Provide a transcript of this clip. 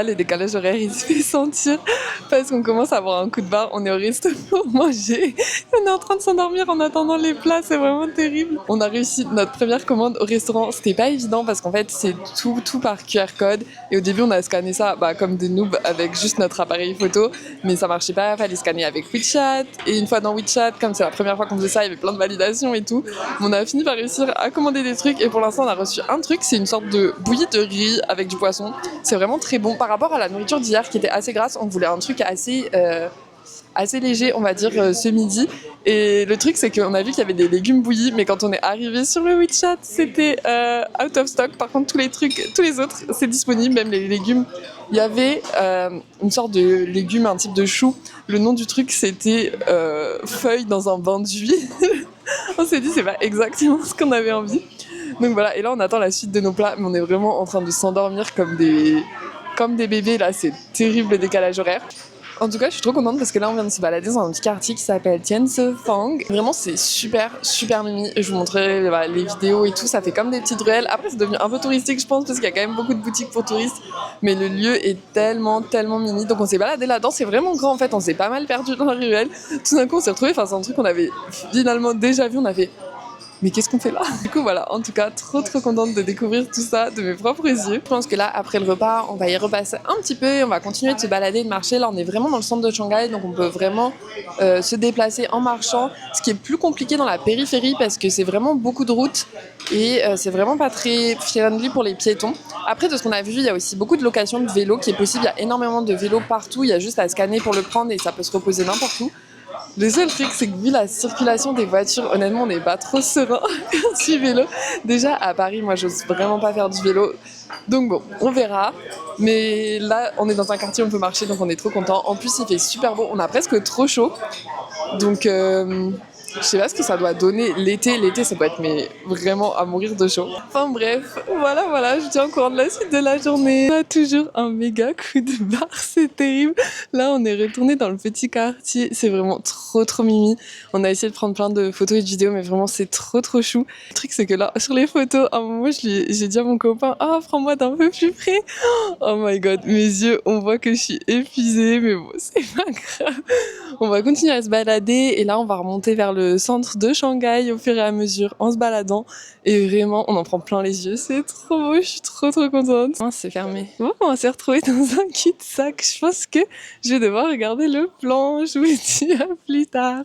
Le décalage horaire il se fait sentir parce qu'on commence à avoir un coup de barre, on est au resto pour manger, on est en train de s'endormir en attendant les plats, c'est vraiment terrible. On a réussi notre première commande au restaurant, c'était pas évident parce qu'en fait c'est tout par QR code et au début on a scanné ça comme des noobs avec juste notre appareil photo, mais ça marchait pas, fallait scanner avec WeChat et une fois dans WeChat, comme c'est la première fois qu'on faisait ça, il y avait plein de validations et tout, on a fini par réussir à commander des trucs et pour l'instant on a reçu un truc, c'est une sorte de bouillie de riz avec du poisson, c'est vraiment très bon. Par rapport à la nourriture d'hier qui était assez grasse, on voulait un truc assez léger, on va dire, ce midi. Et le truc, c'est qu'on a vu qu'il y avait des légumes bouillis, mais quand on est arrivé sur le WeChat, c'était out of stock. Par contre, tous les autres, c'est disponible, même les légumes. Il y avait une sorte de légume, un type de chou. Le nom du truc, c'était feuille dans un bain d'huile. On s'est dit, c'est pas exactement ce qu'on avait envie. Donc voilà, et là, on attend la suite de nos plats, mais on est vraiment en train de s'endormir comme des bébés. Là, c'est terrible le décalage horaire. En tout cas, je suis trop contente parce que là, on vient de se balader dans un petit quartier qui s'appelle Tianzifang. Vraiment, c'est super, super mimi. Je vous montrerai les vidéos et tout. Ça fait comme des petites ruelles. Après, c'est devenu un peu touristique, je pense, parce qu'il y a quand même beaucoup de boutiques pour touristes. Mais le lieu est tellement, tellement mimi. Donc, on s'est baladé là-dedans. C'est vraiment grand, en fait. On s'est pas mal perdu dans la ruelle. Tout d'un coup, on s'est retrouvés face à un truc qu'on avait finalement déjà vu. On a fait... Mais qu'est-ce qu'on fait là? Du coup voilà, en tout cas trop contente de découvrir tout ça de mes propres yeux. Je pense que là après le repas on va y repasser un petit peu et on va continuer de se balader, de marcher. Là on est vraiment dans le centre de Shanghai donc on peut vraiment se déplacer en marchant, ce qui est plus compliqué dans la périphérie parce que c'est vraiment beaucoup de routes et c'est vraiment pas très friendly pour les piétons. Après de ce qu'on a vu il y a aussi beaucoup de locations de vélos qui est possible, il y a énormément de vélos partout, il y a juste à scanner pour le prendre et ça peut se reposer n'importe où. Le seul truc, c'est que vu la circulation des voitures, honnêtement, on n'est pas trop serein du vélo. Déjà, à Paris, moi, j'ose vraiment pas faire du vélo. Donc bon, on verra. Mais là, on est dans un quartier où on peut marcher, donc on est trop content. En plus, il fait super beau. On a presque trop chaud. Donc, je sais pas ce que ça doit donner l'été. L'été, ça doit être mais vraiment à mourir de chaud. Enfin bref, voilà, je tiens au courant de la suite de la journée. On a toujours un méga coup de barre, c'est terrible. Là, on est retourné dans le petit quartier. C'est vraiment trop mimi. On a essayé de prendre plein de photos et de vidéos, mais vraiment, c'est trop chou. Le truc, c'est que là, sur les photos, à un moment, j'ai dit à mon copain, ah, prends-moi d'un peu plus près. Oh my god, mes yeux, on voit que je suis épuisée, mais bon, c'est pas grave. On va continuer à se balader et là on va remonter vers le centre de Shanghai au fur et à mesure en se baladant et vraiment on en prend plein les yeux, c'est trop beau, je suis trop contente. C'est fermé. Bon, on s'est retrouvés dans un cul-de-sac, je pense que je vais devoir regarder le plan, je vous dis à plus tard.